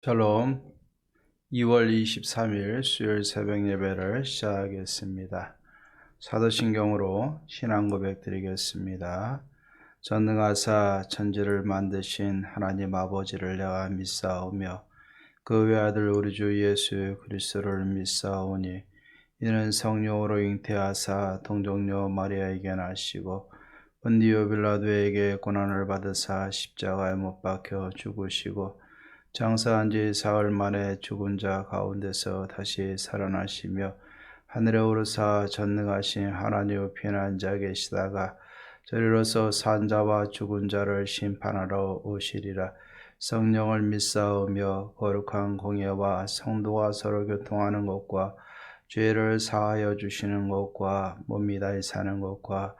샬롬. 2월 23일 수요일 새벽 예배를 시작하겠습니다. 사도신경으로 신앙 고백 드리겠습니다. 전능하사 천지를 만드신 하나님 아버지를 내가 믿사오며 그 외아들 우리 주 예수 그리스도를 믿사오니 이는 성령으로 잉태하사 동정녀 마리아에게 나시고 본디오 빌라도에게 고난을 받으사 십자가에 못 박혀 죽으시고 장사한 지 사흘 만에 죽은 자 가운데서 다시 살아나시며 하늘에 오르사 전능하신 하나님 편한 자 계시다가 저리로서 산 자와 죽은 자를 심판하러 오시리라. 성령을 믿사오며 거룩한 공예와 성도가 서로 교통하는 것과 죄를 사하여 주시는 것과 몸이 다시 사는 것과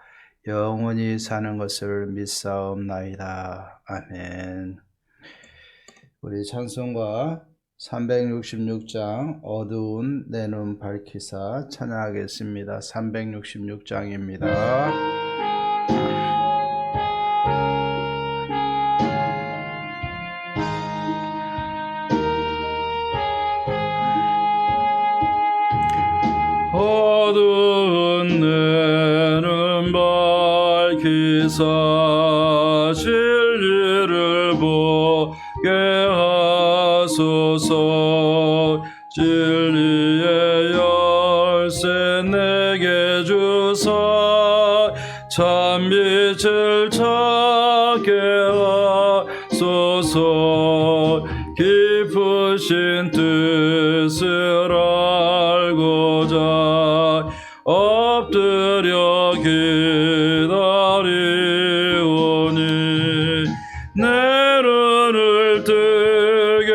영원히 사는 것을 믿사옵나이다. 아멘. 우리 찬송가 366장 어두운 내 눈 밝히사 찬양하겠습니다. 366장입니다. 어두운 내 눈 밝히사 진리를 보게 하소서. 진리의 열쇠 내게 주사 참빛을 찾게 하소서. 깊으신 뜻을 알고자 엎드려 기다리오니 내 눈을 뜨게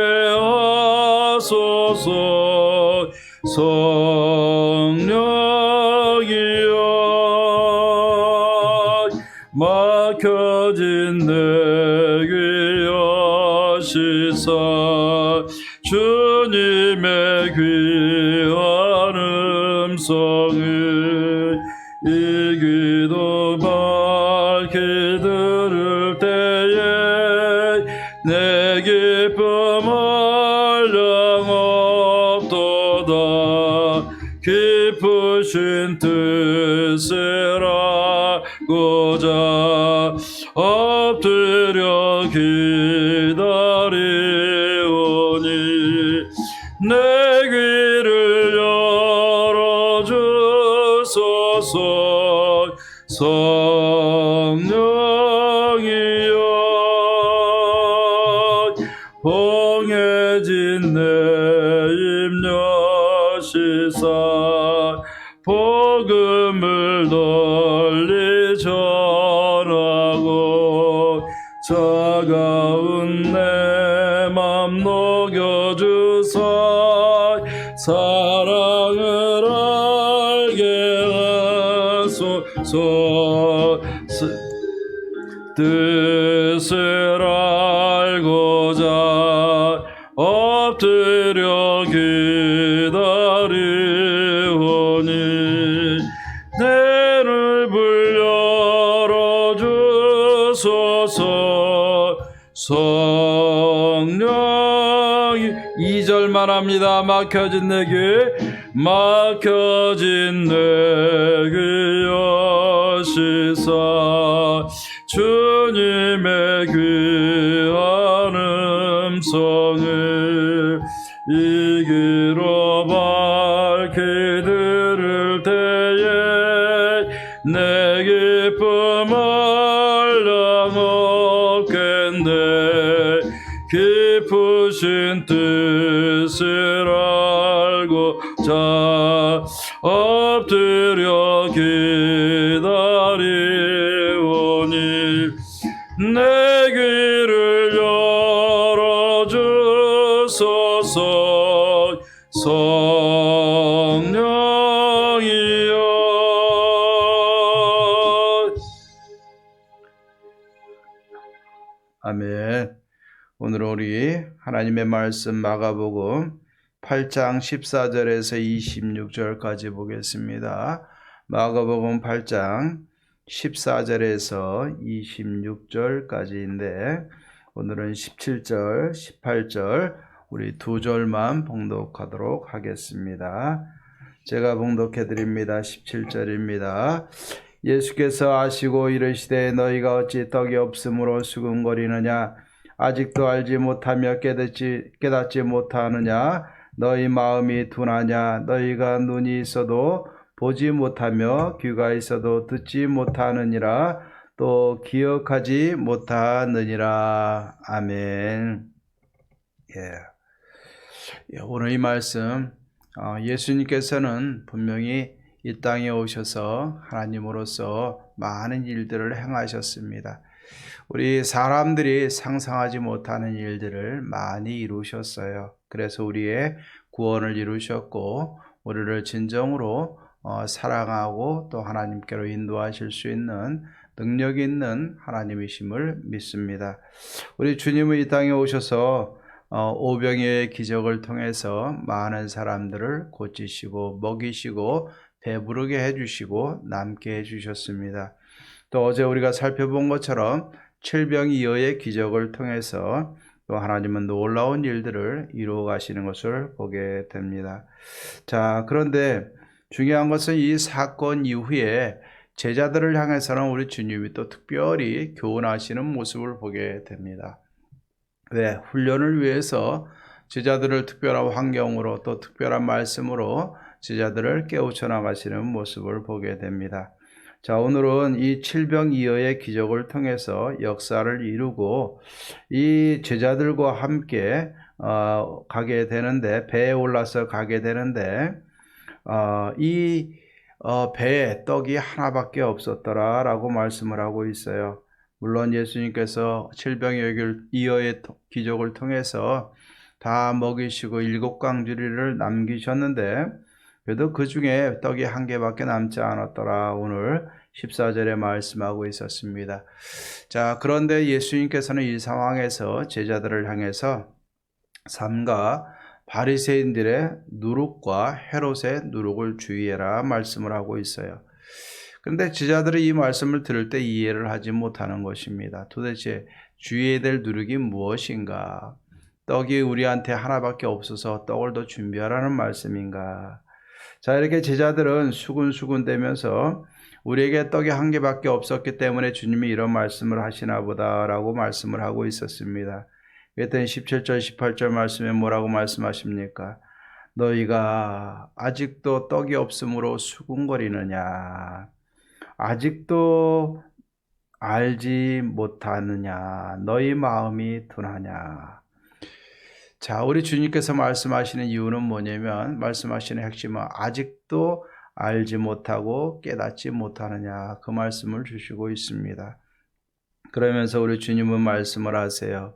하소서. 성령이여 막혀진 내 귀 여시사 주님의 귀한 음성을 이 귀도 밝히 들을 때에 내 기쁨 한량 없도다. 깊으신 뜻을 알고자 엎드려 기다리오니 내 귀를 열어주소서. 성령이여 봉해진 내 입 여시사 복음을 널리 전하고 차가운 내 맘 녹여주사 사랑을 알게 하소서. 뜻을 알고자 엎드려 기다리오니 내를 불 열어주소서. 성령이 2절만 합니다. 막혀진 내 귀 막혀진 내 귀 여시사 주님의 귀한 음성을 이 귀로 밝히 들을 때에 내 기쁨 한량 없겠네. 깊으신 뜻을 알고자 엎드려 기다리오니 내 귀를 열어주소서. 성령이여 아멘. 오늘 우리 하나님의 말씀 마가복음 8장 14절에서 26절까지 보겠습니다. 마가복음 8장 14절에서 26절까지인데 오늘은 17절, 18절, 우리 두 절만 봉독하도록 하겠습니다. 제가 봉독해 드립니다. 17절입니다. 예수께서 아시고 이르시되 너희가 어찌 떡이 없으므로 수군거리느냐 아직도 알지 못하며 깨닫지 못하느냐 너희 마음이 둔하냐 너희가 눈이 있어도 보지 못하며 귀가 있어도 듣지 못하느니라 또 기억하지 못하느니라. 아멘. 오늘 이 말씀 예수님께서는 분명히 이 땅에 오셔서 하나님으로서 많은 일들을 행하셨습니다. 우리 사람들이 상상하지 못하는 일들을 많이 이루셨어요. 그래서 우리의 구원을 이루셨고 우리를 진정으로 사랑하고 또 하나님께로 인도하실 수 있는 능력 있는 하나님이심을 믿습니다. 우리 주님은 이 땅에 오셔서 오병이어의 기적을 통해서 많은 사람들을 고치시고 먹이시고 배부르게 해주시고 남게 해주셨습니다. 또 어제 우리가 살펴본 것처럼 칠병이어의 기적을 통해서 또 하나님은 놀라운 일들을 이루어 가시는 것을 보게 됩니다. 자, 그런데 중요한 것은 이 사건 이후에 제자들을 향해서는 우리 주님이 또 특별히 교훈하시는 모습을 보게 됩니다. 왜? 훈련을 위해서 제자들을 특별한 환경으로 또 특별한 말씀으로 제자들을 깨우쳐 나가시는 모습을 보게 됩니다. 자, 오늘은 이 칠병이어의 기적을 통해서 역사를 이루고 이 제자들과 함께 가게 되는데 배에 올라서 가게 되는데 이 배에 떡이 하나밖에 없었더라 라고 말씀을 하고 있어요. 물론 예수님께서 칠병이어의 기적을 통해서 다 먹이시고 7광주리를 남기셨는데 그래도 그 중에 떡이 한 개밖에 남지 않았더라 오늘 14절에 말씀하고 있었습니다. 자, 그런데 예수님께서는 이 상황에서 제자들을 향해서 삼가 바리새인들의 누룩과 헤롯의 누룩을 주의해라 말씀을 하고 있어요. 그런데 제자들이 이 말씀을 들을 때 이해를 하지 못하는 것입니다. 도대체 주의해야 될 누룩이 무엇인가? 떡이 우리한테 하나밖에 없어서 떡을 더 준비하라는 말씀인가? 자, 이렇게 제자들은 수군수군 대면서 우리에게 떡이 한 개밖에 없었기 때문에 주님이 이런 말씀을 하시나 보다라고 말씀을 하고 있었습니다. 그랬더니 17절 18절 말씀에 뭐라고 말씀하십니까? 너희가 아직도 떡이 없으므로 수군거리느냐 아직도 알지 못하느냐 너희 마음이 둔하냐. 자, 우리 주님께서 말씀하시는 이유는 뭐냐면 말씀하시는 핵심은 아직도 알지 못하고 깨닫지 못하느냐 그 말씀을 주시고 있습니다. 그러면서 우리 주님은 말씀을 하세요.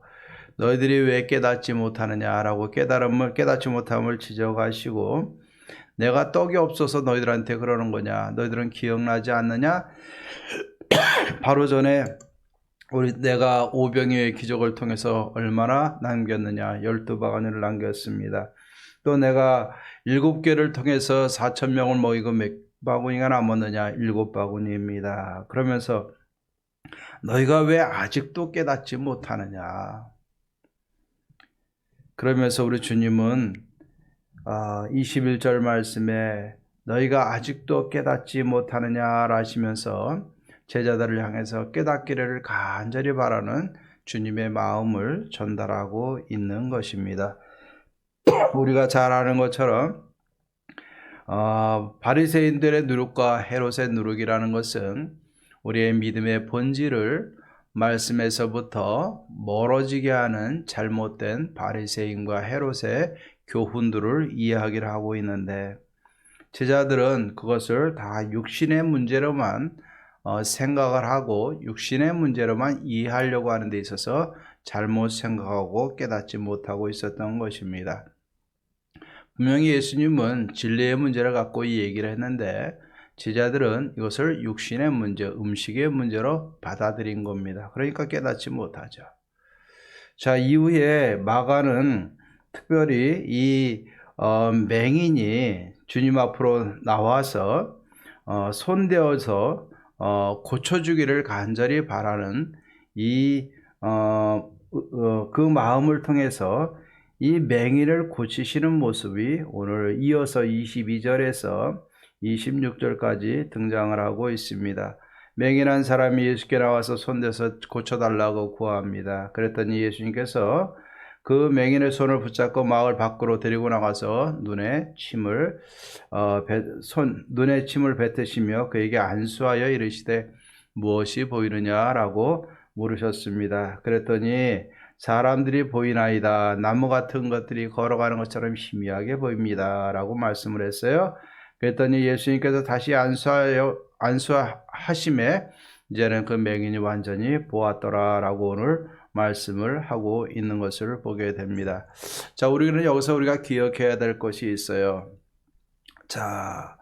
너희들이 왜 깨닫지 못하느냐라고 깨닫지 못함을 지적하시고 내가 떡이 없어서 너희들한테 그러는 거냐 너희들은 기억나지 않느냐. 바로 전에 내가 오병이어의 기적을 통해서 얼마나 남겼느냐 12바구니를 남겼습니다. 또 내가 7개를 통해서 4,000명을 먹이고 몇 바구니가 남았느냐 7바구니입니다. 그러면서 너희가 왜 아직도 깨닫지 못하느냐. 그러면서 우리 주님은 21절 말씀에 너희가 아직도 깨닫지 못하느냐 하시면서 제자들을 향해서 깨닫기를 간절히 바라는 주님의 마음을 전달하고 있는 것입니다. 우리가 잘 아는 것처럼 바리새인들의 누룩과 헤롯의 누룩이라는 것은 우리의 믿음의 본질을 말씀에서부터 멀어지게 하는 잘못된 바리새인과 헤롯의 교훈들을 이해하기를 하고 있는데 제자들은 그것을 다 육신의 문제로만 생각을 하고 육신의 문제로만 이해하려고 하는 데 있어서 잘못 생각하고 깨닫지 못하고 있었던 것입니다. 분명히 예수님은 진리의 문제를 갖고 이 얘기를 했는데 제자들은 이것을 육신의 문제, 음식의 문제로 받아들인 겁니다. 그러니까 깨닫지 못하죠. 자, 이후에 마가는 특별히 이 맹인이 주님 앞으로 나와서 손대어서 고쳐주기를 간절히 바라는 그 마음을 통해서 이 맹인을 고치시는 모습이 오늘 이어서 22절에서 26절까지 등장을 하고 있습니다. 맹인한 사람이 예수께 나와서 손대서 고쳐달라고 구합니다. 그랬더니 예수님께서 그 맹인의 손을 붙잡고 마을 밖으로 데리고 나가서 눈에 침을 뱉으시며 그에게 안수하여 이르시되 무엇이 보이느냐라고 물으셨습니다. 그랬더니 사람들이 보이나이다. 나무 같은 것들이 걸어가는 것처럼 희미하게 보입니다. 라고 말씀을 했어요. 그랬더니 예수님께서 다시 안수하심에 이제는 그 맹인이 완전히 보았더라 라고 오늘 말씀을 하고 있는 것을 보게 됩니다. 자, 우리는 여기서 우리가 기억해야 될 것이 있어요. 자,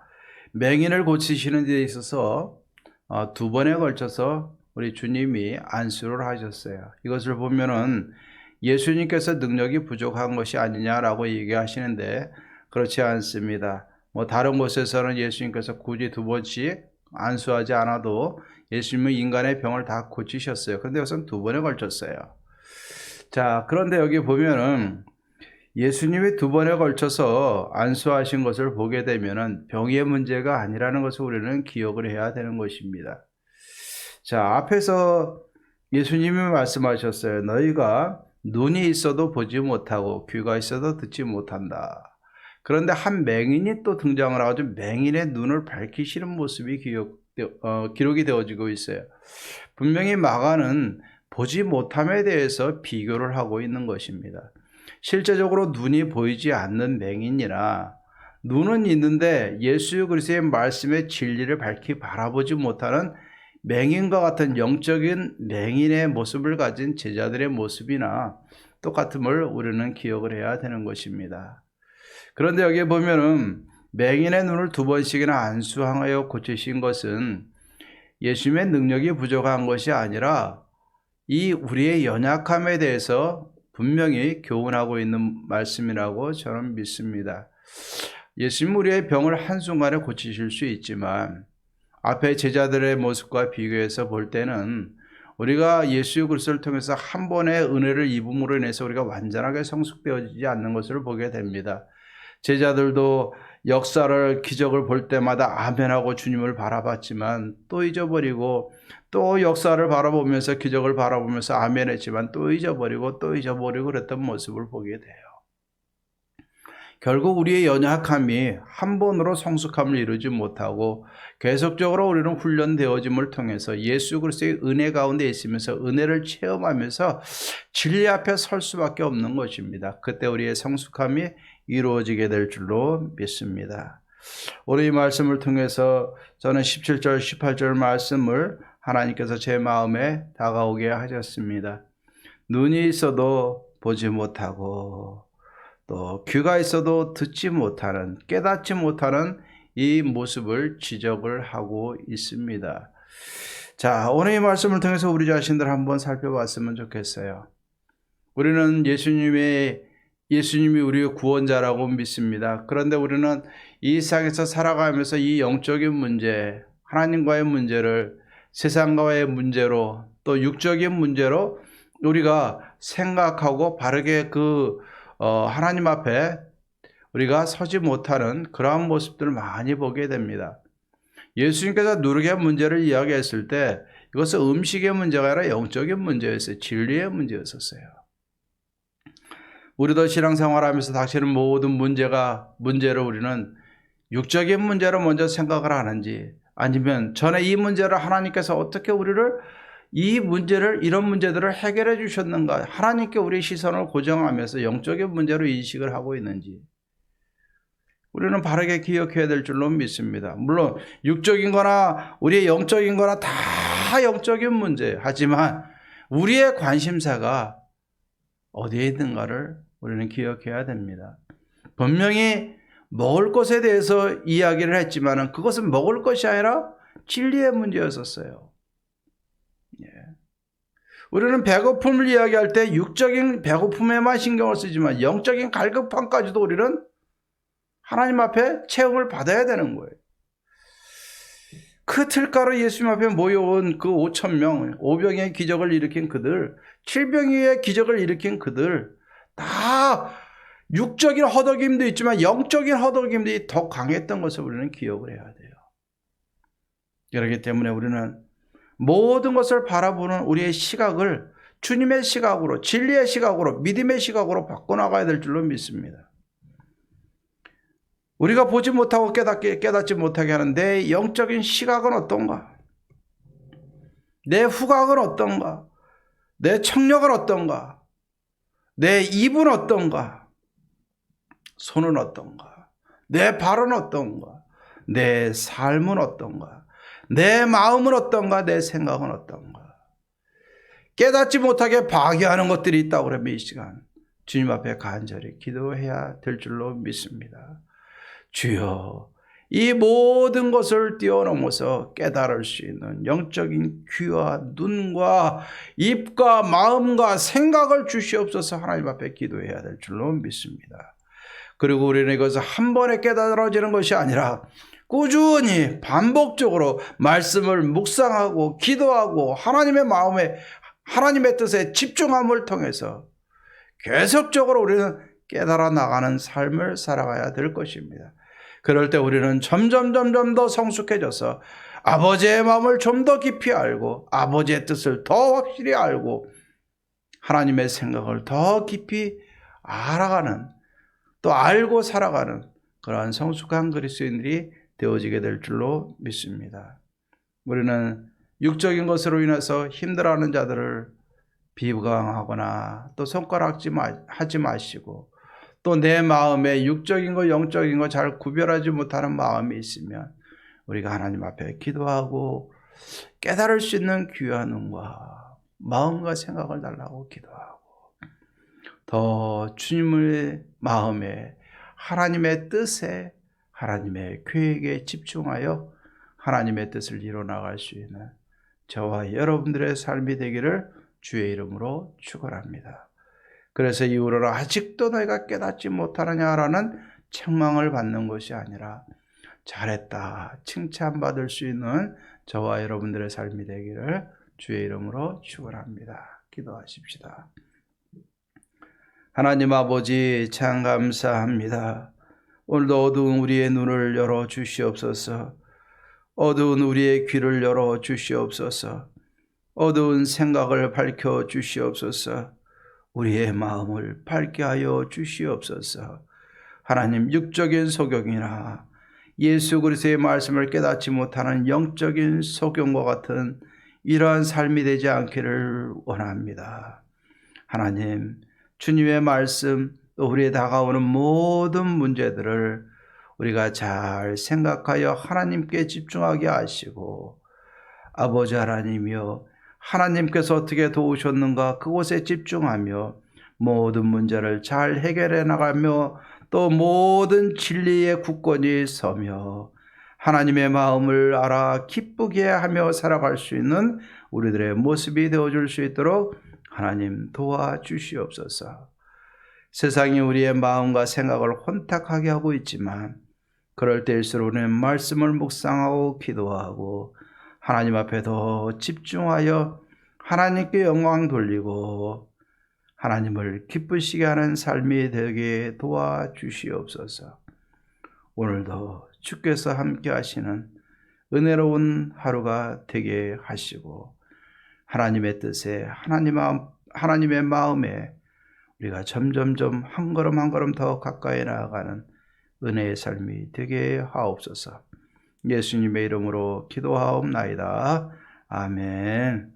맹인을 고치시는 데 있어서 두 번에 걸쳐서 우리 주님이 안수를 하셨어요. 이것을 보면은 예수님께서 능력이 부족한 것이 아니냐라고 얘기하시는데 그렇지 않습니다. 다른 곳에서는 예수님께서 굳이 두 번씩 안수하지 않아도 예수님은 인간의 병을 다 고치셨어요. 그런데 여기서는 두 번에 걸쳤어요. 자, 그런데 여기 보면은 예수님이 두 번에 걸쳐서 안수하신 것을 보게 되면은 병의 문제가 아니라는 것을 우리는 기억을 해야 되는 것입니다. 자, 앞에서 예수님이 말씀하셨어요. 너희가 눈이 있어도 보지 못하고 귀가 있어도 듣지 못한다. 그런데 한 맹인이 또 등장을 하고 맹인의 눈을 밝히시는 모습이 기록이 되어지고 있어요. 분명히 마가는 보지 못함에 대해서 비교를 하고 있는 것입니다. 실제적으로 눈이 보이지 않는 맹인이나 눈은 있는데 예수 그리스도의 말씀의 진리를 밝히 바라보지 못하는 맹인과 같은 영적인 맹인의 모습을 가진 제자들의 모습이나 똑같음을 우리는 기억을 해야 되는 것입니다. 그런데 여기에 보면은 맹인의 눈을 두 번씩이나 안수하여 고치신 것은 예수님의 능력이 부족한 것이 아니라 이 우리의 연약함에 대해서 분명히 교훈하고 있는 말씀이라고 저는 믿습니다. 예수님 우리의 병을 한순간에 고치실 수 있지만 앞에 제자들의 모습과 비교해서 볼 때는 우리가 예수 그리스도를 통해서 한 번의 은혜를 입음으로 인해서 우리가 완전하게 성숙되어지지 않는 것을 보게 됩니다. 제자들도 역사를 기적을 볼 때마다 아멘하고 주님을 바라봤지만 또 잊어버리고 또 역사를 바라보면서 기적을 바라보면서 아멘했지만 또 잊어버리고 그랬던 모습을 보게 돼요. 결국 우리의 연약함이 한 번으로 성숙함을 이루지 못하고 계속적으로 우리는 훈련되어짐을 통해서 예수 그리스도의 은혜 가운데 있으면서 은혜를 체험하면서 진리 앞에 설 수밖에 없는 것입니다. 그때 우리의 성숙함이 이루어지게 될 줄로 믿습니다. 오늘 이 말씀을 통해서 저는 17절, 18절 말씀을 하나님께서 제 마음에 다가오게 하셨습니다. 눈이 있어도 보지 못하고 또 귀가 있어도 듣지 못하는, 깨닫지 못하는 이 모습을 지적을 하고 있습니다. 자, 오늘 이 말씀을 통해서 우리 자신들 한번 살펴봤으면 좋겠어요. 우리는 예수님이 우리의 구원자라고 믿습니다. 그런데 우리는 이 세상에서 살아가면서 이 영적인 문제, 하나님과의 문제를 세상과의 문제로 또 육적인 문제로 우리가 생각하고 바르게 하나님 앞에 우리가 서지 못하는 그러한 모습들을 많이 보게 됩니다. 예수님께서 누룩의 문제를 이야기했을 때 이것은 음식의 문제가 아니라 영적인 문제였어요. 진리의 문제였었어요. 우리도 신앙생활하면서 닥치는 모든 문제를 우리는 육적인 문제로 먼저 생각을 하는지 아니면 전에 이 문제를 하나님께서 어떻게 이런 문제들을 해결해 주셨는가, 하나님께 우리의 시선을 고정하면서 영적인 문제로 인식을 하고 있는지 우리는 바르게 기억해야 될 줄로 믿습니다. 물론 육적인 거나 우리의 영적인 거나 다 영적인 문제, 하지만 우리의 관심사가 어디에 있는가를 우리는 기억해야 됩니다. 분명히 먹을 것에 대해서 이야기를 했지만 그것은 먹을 것이 아니라 진리의 문제였었어요. 우리는 배고픔을 이야기할 때 육적인 배고픔에만 신경을 쓰지만 영적인 갈급함까지도 우리는 하나님 앞에 체험을 받아야 되는 거예요. 그 틀가로 예수님 앞에 모여온 그 5,000명, 5병의 기적을 일으킨 그들, 7병의 기적을 일으킨 그들, 다 육적인 허덕임도 있지만 영적인 허덕임이 더 강했던 것을 우리는 기억을 해야 돼요. 그렇기 때문에 우리는 모든 것을 바라보는 우리의 시각을 주님의 시각으로, 진리의 시각으로, 믿음의 시각으로 바꿔나가야 될 줄로 믿습니다. 우리가 보지 못하고 깨닫지 못하게 하는 내 영적인 시각은 어떤가? 내 후각은 어떤가? 내 청력은 어떤가? 내 입은 어떤가? 손은 어떤가? 내 발은 어떤가? 내 삶은 어떤가? 내 마음은 어떤가? 내 생각은 어떤가? 깨닫지 못하게 방해하는 것들이 있다고 그러면 이 시간 주님 앞에 간절히 기도해야 될 줄로 믿습니다. 주여, 이 모든 것을 뛰어넘어서 깨달을 수 있는 영적인 귀와 눈과 입과 마음과 생각을 주시옵소서. 하나님 앞에 기도해야 될 줄로 믿습니다. 그리고 우리는 이것을 한 번에 깨달아지는 것이 아니라 꾸준히 반복적으로 말씀을 묵상하고 기도하고 하나님의 마음에, 하나님의 뜻에 집중함을 통해서 계속적으로 우리는 깨달아 나가는 삶을 살아가야 될 것입니다. 그럴 때 우리는 점점 더 성숙해져서 아버지의 마음을 좀 더 깊이 알고 아버지의 뜻을 더 확실히 알고 하나님의 생각을 더 깊이 알아가는, 또 알고 살아가는 그러한 성숙한 그리스도인들이 되어지게 될 줄로 믿습니다. 우리는 육적인 것으로 인해서 힘들어하는 자들을 비방하거나 또 손가락질하지 마시고, 또 내 마음에 육적인 거 영적인 거 잘 구별하지 못하는 마음이 있으면 우리가 하나님 앞에 기도하고 깨달을 수 있는 귀한 눈과 마음과 생각을 달라고 기도하고, 더 주님의 마음에, 하나님의 뜻에, 하나님의 계획에 집중하여 하나님의 뜻을 이뤄나갈 수 있는 저와 여러분들의 삶이 되기를 주의 이름으로 축원합니다. 그래서 이후로는 아직도 너희가 깨닫지 못하느냐라는 책망을 받는 것이 아니라 잘했다, 칭찬받을 수 있는 저와 여러분들의 삶이 되기를 주의 이름으로 축원합니다. 기도하십시다. 하나님 아버지, 참 감사합니다. 오늘도 어두운 우리의 눈을 열어 주시옵소서. 어두운 우리의 귀를 열어 주시옵소서. 어두운 생각을 밝혀 주시옵소서. 우리의 마음을 밝게 하여 주시옵소서. 하나님, 육적인 소경이나 예수 그리스도의 말씀을 깨닫지 못하는 영적인 소경과 같은 이러한 삶이 되지 않기를 원합니다. 하나님, 주님의 말씀, 또 우리에 다가오는 모든 문제들을 우리가 잘 생각하여 하나님께 집중하게 하시고, 아버지 하나님이여, 하나님께서 어떻게 도우셨는가 그곳에 집중하며 모든 문제를 잘 해결해 나가며, 또 모든 진리의 굳건히 서며 하나님의 마음을 알아 기쁘게 하며 살아갈 수 있는 우리들의 모습이 되어줄 수 있도록 하나님 도와주시옵소서. 세상이 우리의 마음과 생각을 혼탁하게 하고 있지만 그럴 때일수록 우리는 말씀을 묵상하고 기도하고 하나님 앞에 더 집중하여 하나님께 영광 돌리고 하나님을 기쁘시게 하는 삶이 되게 도와주시옵소서. 오늘도 주께서 함께 하시는 은혜로운 하루가 되게 하시고 하나님의 뜻에, 하나님의 마음에 우리가 점점점 한 걸음 한 걸음 더 가까이 나아가는 은혜의 삶이 되게 하옵소서. 예수님의 이름으로 기도하옵나이다. 아멘.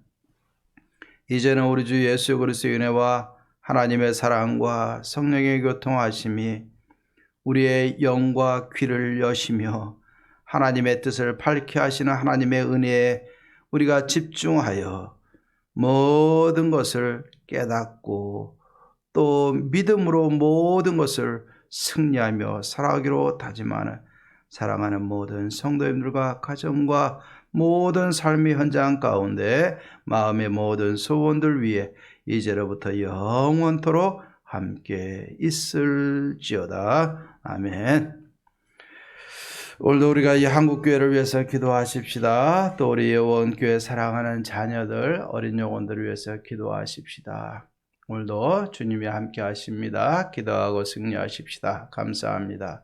이제는 우리 주 예수 그리스도의 은혜와 하나님의 사랑과 성령의 교통하심이 우리의 영과 귀를 여시며 하나님의 뜻을 밝게 하시는 하나님의 은혜에 우리가 집중하여 모든 것을 깨닫고 또 믿음으로 모든 것을 승리하며 살아가기로 다짐하는 사랑하는 모든 성도님들과 가정과 모든 삶의 현장 가운데 마음의 모든 소원들 위해 이제로부터 영원토록 함께 있을지어다. 아멘. 오늘도 우리가 이 한국교회를 위해서 기도하십시다. 또 우리 예원교회 사랑하는 자녀들, 어린 영혼들을 위해서 기도하십시다. 오늘도 주님이 함께 하십니다. 기도하고 승리하십시다. 감사합니다.